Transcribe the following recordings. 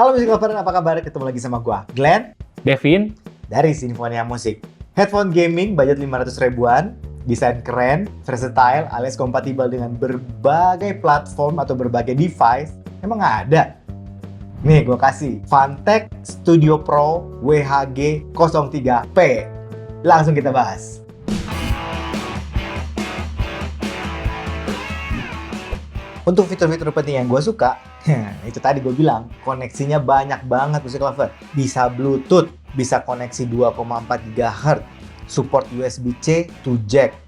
Halo Music Lover, apa kabar? Ketemu lagi sama gua, Glenn, Devin, dari Sinfonia Musik. Headphone gaming budget 500 ribuan, desain keren, versatile alias kompatibel dengan berbagai platform atau berbagai device, emang nggak ada? Nih, gua kasih Fantech Studio Pro WHG 03P. Langsung kita bahas. Untuk fitur-fitur penting yang gue suka, itu tadi gue bilang, koneksinya banyak banget Music Lover. Bisa Bluetooth, bisa koneksi 2,4 GHz, support USB-C to jack.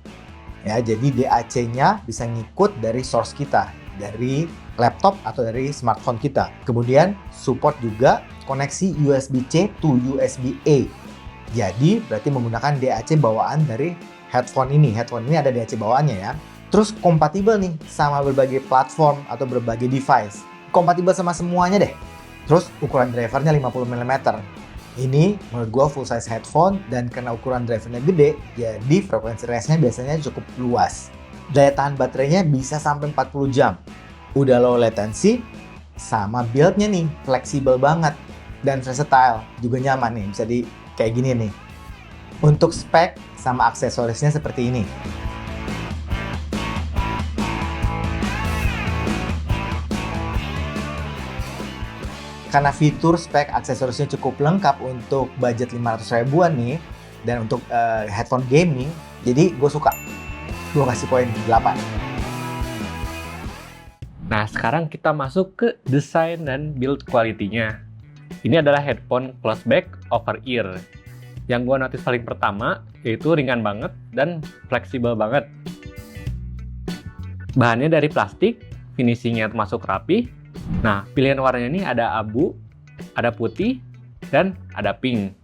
Ya, jadi DAC-nya bisa ngikut dari source kita, dari laptop atau dari smartphone kita. Kemudian support juga koneksi USB-C to USB-A. Jadi berarti menggunakan DAC bawaan dari headphone ini. Headphone ini ada DAC bawaannya ya. Terus kompatibel nih sama berbagai platform atau berbagai device. Kompatibel sama semuanya deh. Terus ukuran drivernya 50 mm. Ini menurut gua full size headphone dan karena ukuran drivernya gede, jadi frekuensi range-nya biasanya cukup luas. Daya tahan baterainya bisa sampai 40 jam. Udah low latency, sama build-nya nih fleksibel banget dan versatile, juga nyaman nih, bisa di kayak gini nih. Untuk spek sama aksesorisnya seperti ini. Karena fitur spek aksesorisnya cukup lengkap untuk budget 500 ribuan nih, dan untuk headphone gaming, jadi gue suka. Gue kasih poin 8. nah sekarang kita masuk ke desain dan build quality-nya. Ini adalah headphone close back over ear. Yang gue notice paling pertama, yaitu ringan banget dan fleksibel banget. Bahannya dari plastik, finishingnya termasuk rapi. Nah, pilihan warnanya ini ada abu, ada putih, dan ada pink.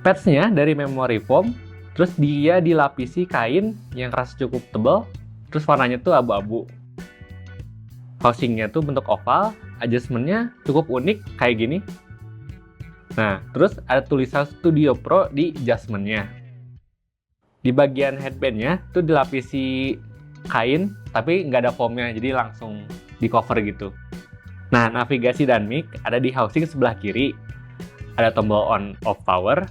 Pads-nya dari memory foam, terus dia dilapisi kain yang rasa cukup tebal, terus warnanya tuh abu-abu. Housing-nya tuh bentuk oval, adjustment-nya cukup unik kayak gini. Nah, terus ada tulisan Studio Pro di adjustment-nya. Di bagian headband-nya tuh dilapisi kain, tapi nggak ada foam-nya, jadi langsung di cover gitu. Nah, navigasi dan mic ada di housing sebelah kiri. Ada tombol on off power,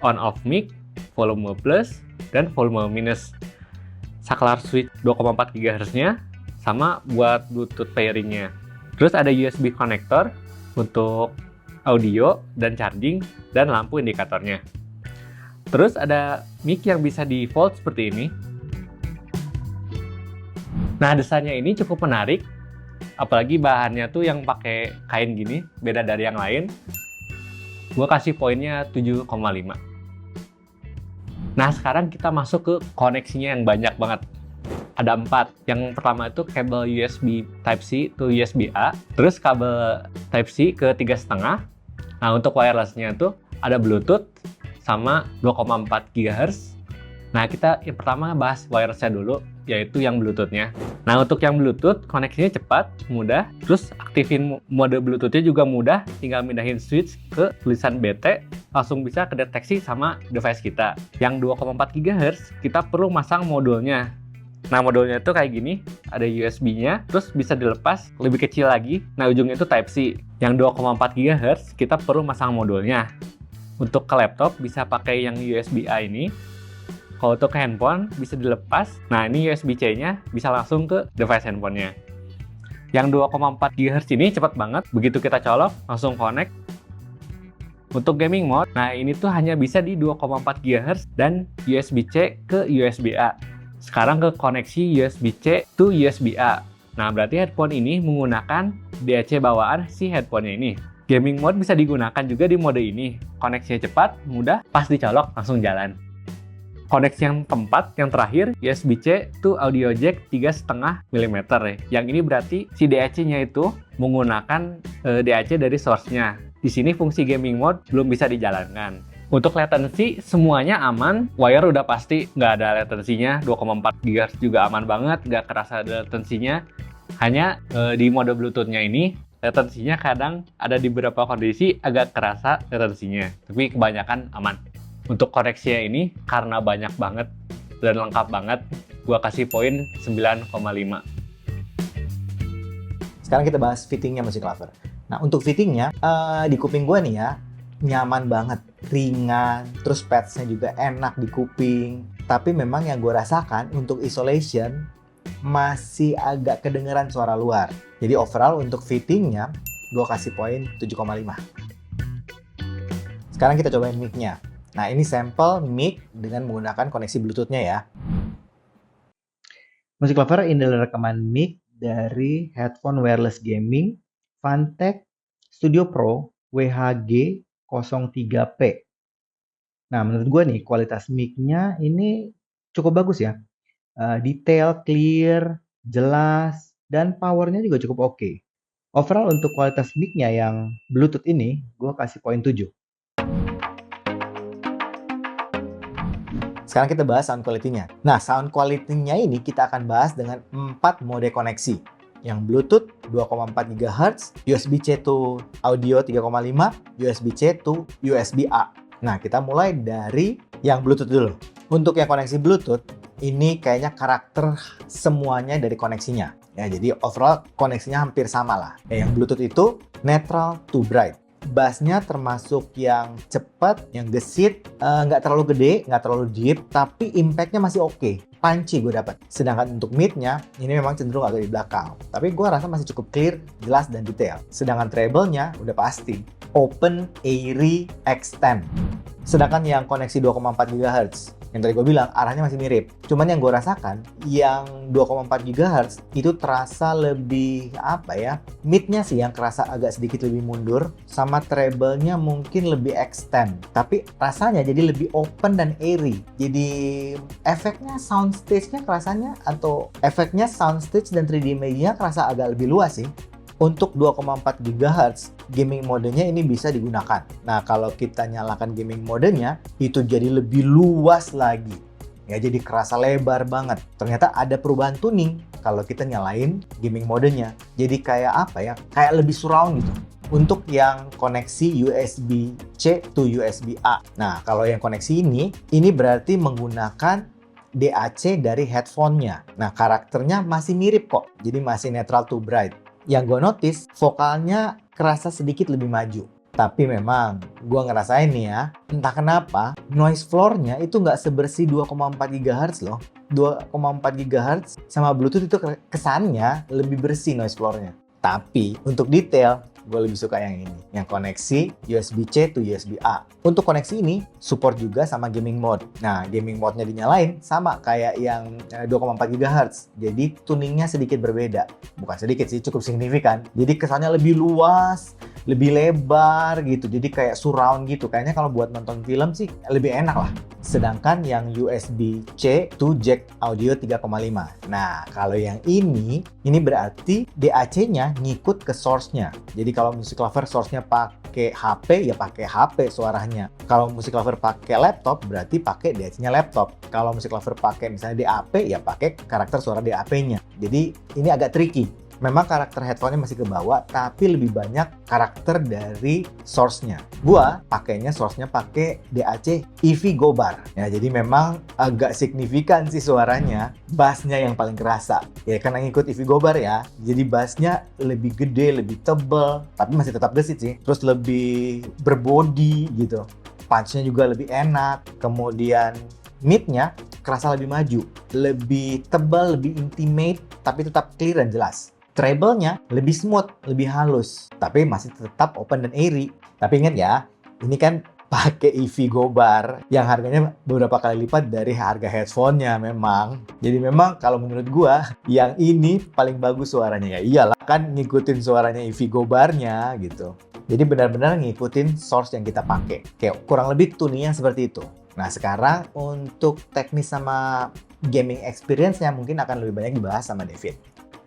on off mic, volume plus, dan volume minus. Saklar switch 2,4 GHz-nya, sama buat Bluetooth pairing-nya. Terus ada USB connector untuk audio dan charging, dan lampu indikatornya. Terus ada mic yang bisa di fold seperti ini. Nah, desainnya ini cukup menarik. Apalagi bahannya tuh yang pakai kain gini, beda dari yang lain. Gue kasih poinnya 7,5. Nah, sekarang kita masuk ke koneksinya yang banyak banget. Ada 4. Yang pertama itu kabel USB Type-C to USB-A. Terus kabel Type-C ke 3,5. Nah, untuk wireless-nya tuh ada Bluetooth sama 2,4 GHz. Nah, kita yang pertama bahas wireless-nya dulu, yaitu yang Bluetooth-nya. Nah, untuk yang Bluetooth, koneksinya cepat, mudah, terus aktifin mode Bluetooth-nya juga mudah, tinggal mindahin switch ke tulisan BT, langsung bisa kedeteksi sama device kita. Yang 2,4 GHz, kita perlu masang modulnya. Nah, modulnya itu kayak gini, ada USB-nya, terus bisa dilepas lebih kecil lagi. Nah, ujungnya itu Type-C. Yang 2,4 GHz, kita perlu masang modulnya. Untuk ke laptop, bisa pakai yang USB-A ini. Kalau untuk ke handphone, bisa dilepas. Nah, ini USB-C-nya bisa langsung ke device handphonenya. Yang 2,4 GHz ini cepat banget. Begitu kita colok, langsung connect. Untuk gaming mode, nah ini tuh hanya bisa di 2,4 GHz dan USB-C ke USB-A. Sekarang ke koneksi USB-C to USB-A. Nah, berarti headphone ini menggunakan DAC bawaan si headphone-nya ini. Gaming mode bisa digunakan juga di mode ini. Koneksinya cepat, mudah, pas dicolok, langsung jalan. Koneksi yang keempat, yang terakhir, USB-C to audio jack 3,5 mm. Yang ini berarti si DAC-nya itu menggunakan DAC dari source-nya. Di sini fungsi gaming mode belum bisa dijalankan. Untuk latency, semuanya aman. Wire udah pasti nggak ada latensinya. 2,4 GHz juga aman banget, nggak kerasa ada latensinya. Hanya di mode Bluetooth-nya ini, latensinya kadang ada di beberapa kondisi agak kerasa latensinya. Tapi kebanyakan aman. Untuk koneksinya ini, karena banyak banget dan lengkap banget, gua kasih poin 9,5. Sekarang kita bahas fittingnya Music Lover. Nah, untuk fittingnya, di kuping gue nih ya, nyaman banget, ringan, terus pads-nya juga enak di kuping. Tapi memang yang gue rasakan untuk isolation, masih agak kedengeran suara luar. Jadi overall untuk fittingnya, gue kasih poin 7,5. Sekarang kita cobain mic-nya. Nah, ini sampel mic dengan menggunakan koneksi Bluetooth-nya ya. Music Lover, ini adalah rekaman mic dari headphone wireless gaming Fantech Studio Pro WHG 03P. Nah, menurut gue nih, kualitas mic-nya ini cukup bagus ya. Detail, clear, jelas, dan powernya juga cukup oke. Overall untuk kualitas mic-nya yang Bluetooth ini, gue kasih poin 7. Sekarang kita bahas sound quality-nya. Nah, sound quality-nya ini kita akan bahas dengan 4 mode koneksi. Yang Bluetooth 2,4 GHz, USB-C to audio 3,5, USB-C to USB-A. Nah, kita mulai dari yang Bluetooth dulu. Untuk yang koneksi Bluetooth, ini kayaknya karakter semuanya dari koneksinya. Ya, jadi overall koneksinya hampir sama lah. Yang Bluetooth itu neutral to bright. Bassnya termasuk yang cepat, yang gesit, nggak terlalu gede, nggak terlalu deep, tapi impact-nya masih oke. Punchy gue dapat. Sedangkan untuk mid-nya, ini memang cenderung agak di belakang. Tapi gue rasa masih cukup clear, jelas, dan detail. Sedangkan treble-nya udah pasti. Open, airy, extend. Sedangkan yang koneksi 2,4 GHz, yang tadi gue bilang arahnya masih mirip. Cuman yang gue rasakan, yang 2,4 GHz itu terasa lebih apa ya? Mid-nya sih yang kerasa agak sedikit lebih mundur, sama treble-nya mungkin lebih extend. Tapi rasanya jadi lebih open dan airy. Jadi efeknya soundstage-nya kerasanya, atau efeknya soundstage dan 3D image-nya kerasa agak lebih luas sih. Untuk 2,4 GHz, gaming modenya ini bisa digunakan. Nah, kalau kita nyalakan gaming modenya, itu jadi lebih luas lagi. Ya, jadi kerasa lebar banget. Ternyata ada perubahan tuning kalau kita nyalain gaming modenya. Jadi kayak apa ya? Kayak lebih surround gitu. Untuk yang koneksi USB-C to USB-A. Nah, kalau yang koneksi ini berarti menggunakan DAC dari headphone-nya. Nah, karakternya masih mirip kok. Jadi masih neutral to bright. Yang gue notice, vokalnya kerasa sedikit lebih maju. Tapi memang, gue ngerasain nih ya, entah kenapa, noise floor-nya itu nggak sebersih 2,4 GHz loh. 2,4 GHz sama Bluetooth itu kesannya lebih bersih noise floor-nya. Tapi, untuk detail, gue lebih suka yang ini. Yang koneksi USB-C to USB-A. Untuk koneksi ini, support juga sama gaming mode. Nah, gaming mode-nya dinyalain sama kayak yang 2,4 GHz. Jadi, tuningnya sedikit berbeda. Bukan sedikit sih, cukup signifikan. Jadi, kesannya lebih luas, lebih lebar gitu. Jadi, kayak surround gitu. Kayaknya kalau buat nonton film sih, lebih enak lah. Sedangkan yang USB-C to jack audio 3,5. Nah, kalau yang ini berarti DAC-nya ngikut ke source-nya. Jadi kalau Music Lover source-nya pakai HP, ya pakai HP suaranya. Kalau Music Lover pakai laptop, berarti pakai DAC-nya laptop. Kalau Music Lover pakai misalnya DAP, ya pakai karakter suara DAP-nya. Jadi ini agak tricky. Memang karakter headphone-nya masih ke bawah, tapi lebih banyak karakter dari source-nya. Gua pakainya source-nya pakai DAC Eevee Gobar. Ya, jadi memang agak signifikan sih suaranya. Bass-nya yang paling kerasa. Ya, karena ngikut Eevee Gobar ya. Jadi bass-nya lebih gede, lebih tebel, tapi masih tetap gesit sih. Terus lebih berbody gitu. Punch-nya juga lebih enak. Kemudian mid-nya kerasa lebih maju, lebih tebal, lebih intimate, tapi tetap clear dan jelas. Treble-nya lebih smooth, lebih halus, tapi masih tetap open dan airy. Tapi ingat ya, ini kan pakai Eevee Gobar yang harganya beberapa kali lipat dari harga headphone-nya memang. Jadi memang kalau menurut gua, yang ini paling bagus suaranya. Ya iyalah kan ngikutin suaranya Eevee Gobar-nya gitu. Jadi benar-benar ngikutin source yang kita pakai. Kayak kurang lebih tuningnya seperti itu. Nah, sekarang untuk teknis sama gaming experience-nya mungkin akan lebih banyak dibahas sama David.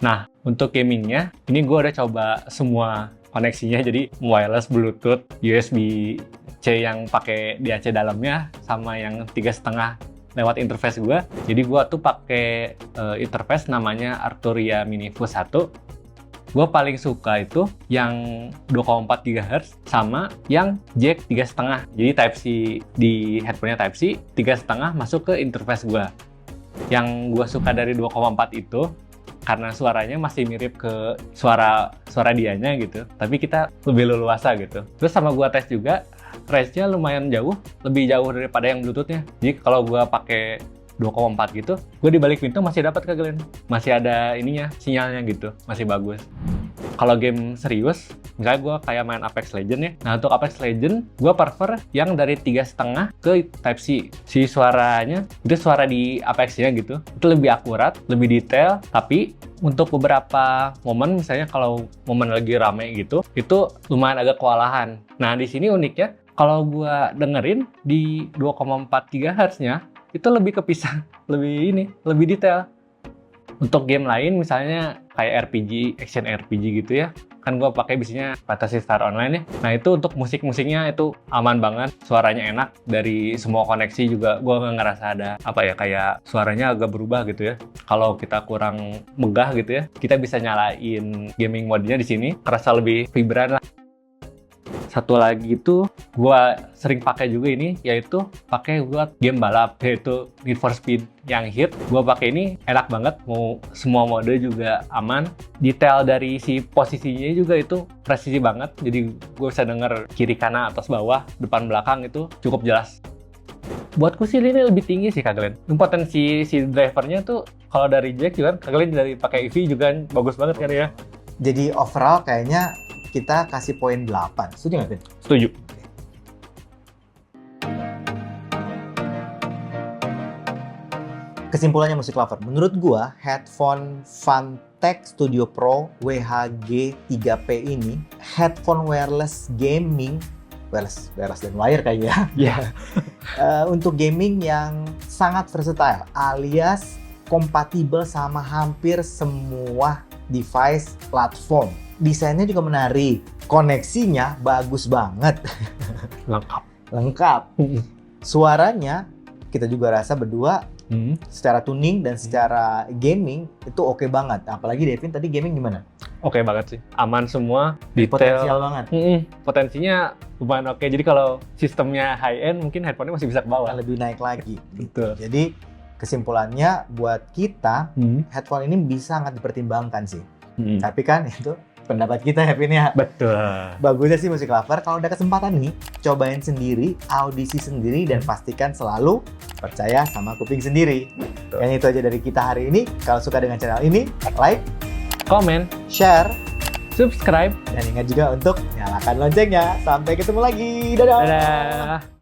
Nah, untuk gamingnya, ini gue udah coba semua koneksinya, jadi wireless, Bluetooth, USB-C yang pakai DAC dalamnya, sama yang 3,5 lewat interface gue. Jadi gue tuh pakai interface namanya Arturia Minifus 1. Gue paling suka itu yang 2,4 GHz sama yang jack 3,5. Jadi Type-C di headphone-nya Type-C, 3,5 masuk ke interface gue. Yang gue suka dari 2,4 itu, karena suaranya masih mirip ke suara dianya gitu, tapi kita lebih leluasa gitu. Terus sama gua tes juga, range-nya lumayan jauh, lebih jauh daripada yang Bluetooth-nya. Jadi kalau gua pakai 2,4 gitu, gue di balik pintu masih dapat ke Glenn. Masih ada ininya, sinyalnya gitu, masih bagus. Kalau game serius, misalnya gue kayak main Apex Legends ya. Nah untuk Apex Legends, gue prefer yang dari 3,5 ke Type-C. Si suaranya, itu suara di Apex-nya gitu, itu lebih akurat, lebih detail, tapi untuk beberapa momen, misalnya kalau momen lagi rame gitu, itu lumayan agak kewalahan. Nah di sini uniknya, kalau gue dengerin di 2,4 GHz-nya, itu lebih kepisah, lebih detail. Untuk game lain misalnya kayak RPG, action RPG gitu ya, kan gue pakai biasanya Phantasy Star Online ya. Nah itu untuk musiknya itu aman banget, suaranya enak, dari semua koneksi juga gue nggak ngerasa ada kayak suaranya agak berubah gitu ya. Kalau kita kurang megah gitu ya, kita bisa nyalain gaming mode-nya di sini, kerasa lebih vibran lah. Satu lagi itu gua sering pakai juga ini, yaitu pakai buat game balap, yaitu Need for Speed yang hit. Gua pakai ini enak banget, mau semua mode juga aman. Detail dari si posisinya juga itu presisi banget, jadi gua bisa denger kiri kanan atas bawah depan belakang itu cukup jelas. Buatku sih ini lebih tinggi sih Kak Glenn. Potensi si drivernya tuh kalau dari jack juga Kak Glenn dari pakai EV juga bagus banget kan ya. Jadi overall kayaknya kita kasih poin 8. Setuju nggak, Vin? Setuju. Kesimpulannya Music Lover, menurut gua headphone Fantech Studio Pro WHG 3P ini headphone wireless gaming, wireless dan wire kayaknya ya. Untuk gaming yang sangat versatile alias kompatibel sama hampir semua device platform. Desainnya juga menarik, koneksinya bagus banget, lengkap. Suaranya kita juga rasa berdua secara tuning dan secara gaming itu oke banget. Apalagi Devin tadi gaming gimana? Oke banget sih, aman semua, detail. Potensial banget. Potensinya lumayan oke. Jadi kalau sistemnya high end mungkin headphone-nya masih bisa ke bawah. Lebih naik lagi. Betul. Jadi kesimpulannya buat kita headphone ini bisa sangat dipertimbangkan sih. Tapi kan itu pendapat kita ya, Vin ya. Betul. Bagusnya sih Music Lover, kalau ada kesempatan nih, cobain sendiri, audisi sendiri, dan pastikan selalu percaya sama kuping sendiri. Betul. Yang itu aja dari kita hari ini. Kalau suka dengan channel ini, like, Komen, share, subscribe, dan ingat juga untuk nyalakan loncengnya. Sampai ketemu lagi. Dadah! dadah.